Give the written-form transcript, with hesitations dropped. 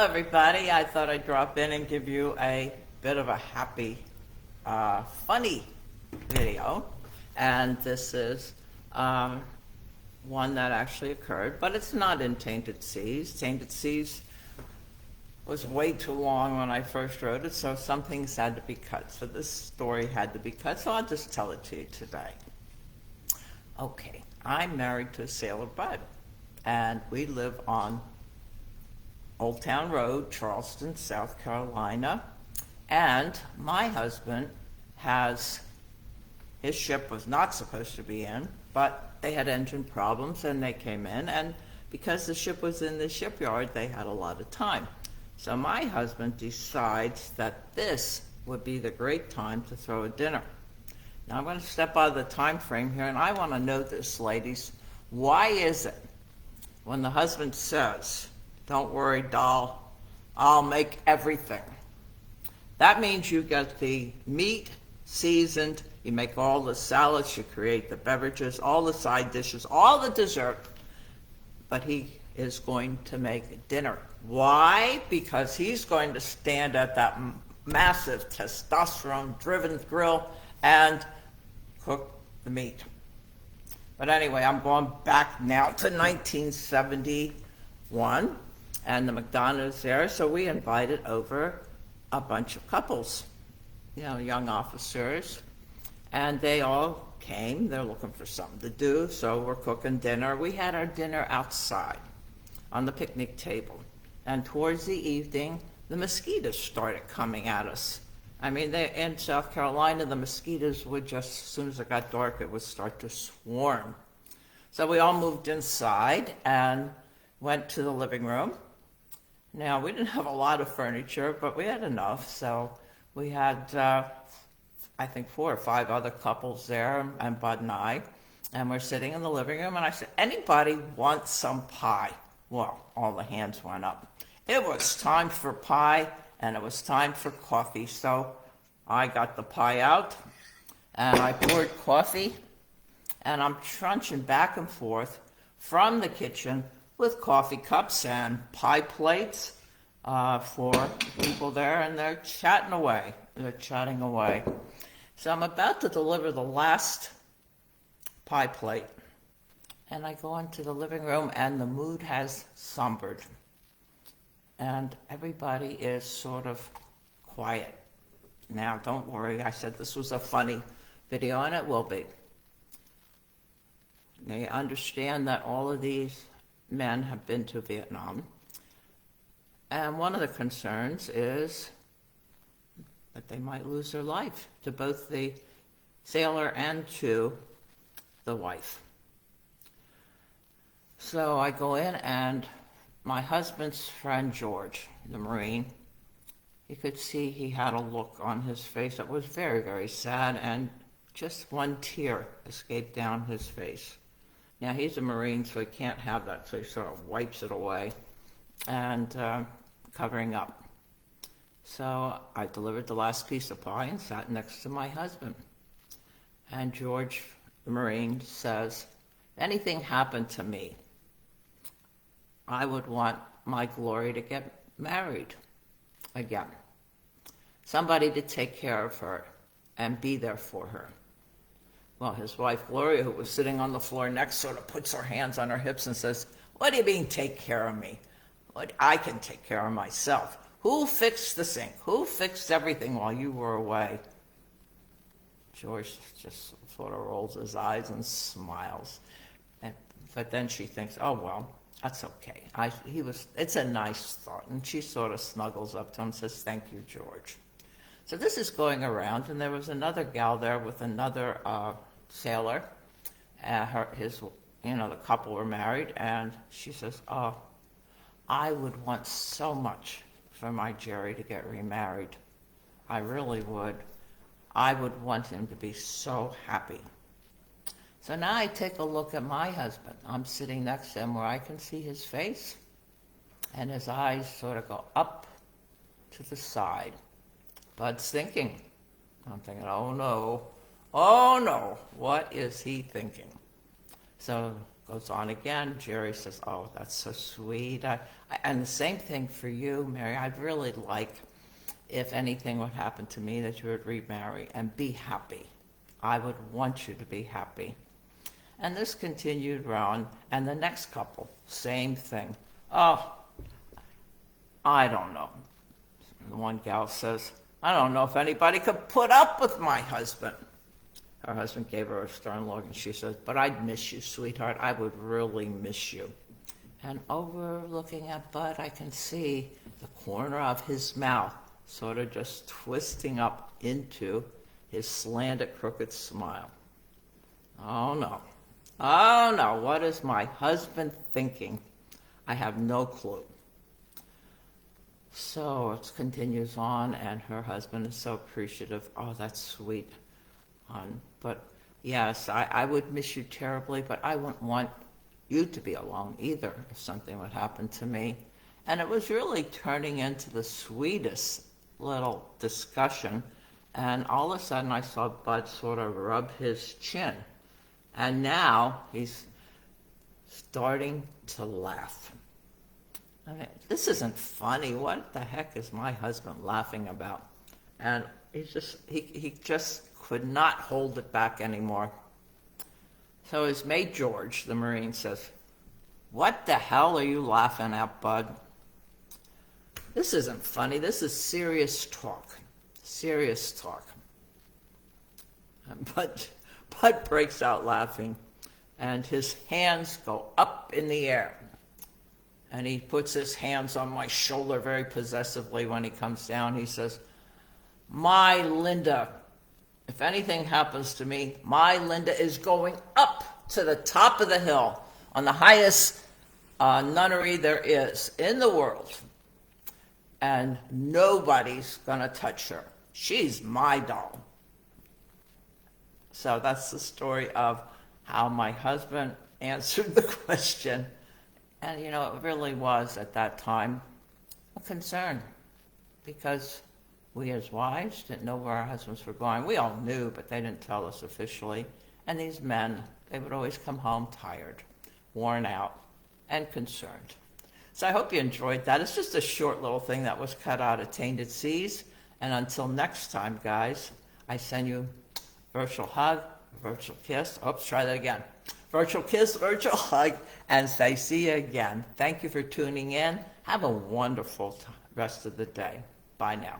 everybody. I thought I'd drop in and give you a bit of a happy, funny video. And this is one that actually occurred, but it's not in Tainted Seas. Tainted Seas was way too long when I first wrote it, so some things had to be cut. So this story had to be cut, so I'll just tell it to you today. Okay, I'm married to a sailor bud, and we live on Old Town Road, Charleston, South Carolina. And my husband has, his ship was not supposed to be in, but they had engine problems and they came in, and because the ship was in the shipyard, they had a lot of time. So my husband decides that this would be the great time to throw a dinner. Now I'm going to step out of the time frame here, and I want to know this, ladies. Why is it when the husband says, "Don't worry, doll, I'll make everything"? That means you get the meat seasoned, you make all the salads, you create the beverages, all the side dishes, all the dessert, but he is going to make dinner. Why? Because he's going to stand at that massive testosterone-driven grill and cook the meat. But anyway, I'm going back now to 1971, and the Macdonough's there, so we invited over a bunch of couples, young officers, and they all came. They're looking for something to do, so we're cooking dinner. We had our dinner outside on the picnic table, and towards the evening, the mosquitoes started coming at us. I mean, in South Carolina, the mosquitoes would just, as soon as it got dark, it would start to swarm. So we all moved inside and went to the living room. Now, we didn't have a lot of furniture, but we had enough. So we had, I think, 4 or 5 other couples there, and Bud and I. And we're sitting in the living room, and I said, "Anybody want some pie?" Well, all the hands went up. It was time for pie, and it was time for coffee. So I got the pie out, and I poured coffee, and I'm trunching back and forth from the kitchen with coffee cups and pie plates for people there, and they're chatting away. They're chatting away. So I'm about to deliver the last pie plate, and I go into the living room, and the mood has sombered, and everybody is sort of quiet. Now, don't worry, I said this was a funny video, and it will be. Now, you understand that all of these men have been to Vietnam, and one of the concerns is that they might lose their life, to both the sailor and to the wife. So I go in, and my husband's friend George, the Marine, you could see he had a look on his face that was very, very sad, and just one tear escaped down his face. Now, he's a Marine, so he can't have that, so he sort of wipes it away and covering up. So I delivered the last piece of pie and sat next to my husband. And George, the Marine, says, "If anything happened to me, I would want my Glory to get married again. Somebody to take care of her and be there for her." Well, his wife, Gloria, who was sitting on the floor next, sort of puts her hands on her hips and says, "What do you mean, take care of me? I can take care of myself. Who fixed the sink? Who fixed everything while you were away?" George just sort of rolls his eyes and smiles. But then she thinks, "Oh, well, that's okay. It's a nice thought." And she sort of snuggles up to him and says, "Thank you, George." So this is going around, and there was another gal there with another sailor. The couple were married, and she says, "Oh, I would want so much for my Jerry to get remarried. I really would. I would want him to be so happy." So now I take a look at my husband. I'm sitting next to him where I can see his face, and his eyes sort of go up to the side. Bud's thinking. I'm thinking, oh no, what is he thinking? So Goes on again. Jerry says, oh, that's so sweet. And the same thing for you, Mary. I'd really like, if anything would happen to me, that you would remarry and be happy. I would want you to be happy. And this continued round, and the next couple, same thing. Oh, I don't know. The one gal says, I don't know if anybody could put up with my husband. Her husband gave her a stern look, and she says, but I'd miss you, sweetheart. I would really miss you. And over looking at Bud, I can see the corner of his mouth sort of just twisting up into his slanted, crooked smile. Oh, no. Oh, no. What is my husband thinking? I have no clue. So it continues on, and her husband is so appreciative. Oh, that's sweet. But yes, I would miss you terribly, but I wouldn't want you to be alone either if something would happen to me. And it was really turning into the sweetest little discussion. And all of a sudden I saw Bud sort of rub his chin. And now he's starting to laugh. I mean, this isn't funny. What the heck is my husband laughing about? And he just could not hold it back anymore. So his mate George, the Marine, says, what the hell are you laughing at, Bud? This isn't funny. This is serious talk. Serious talk. But Bud breaks out laughing, and his hands go up in the air. And he puts his hands on my shoulder very possessively when he comes down. He says, my Linda, if anything happens to me, my Linda is going up to the top of the hill on the highest nunnery there is in the world. And nobody's going to touch her. She's my doll. So that's the story of how my husband answered the question. And, you know, it really was, at that time, a concern. Because we as wives didn't know where our husbands were going. We all knew, but they didn't tell us officially. And these men, they would always come home tired, worn out, and concerned. So I hope you enjoyed that. It's just a short little thing that was cut out of Tainted Seas. And until next time, guys, I send you a virtual hug, a virtual kiss. Oops, try that again. Virtual kiss, virtual hug, and say see you again. Thank you for tuning in. Have a wonderful rest of the day. Bye now.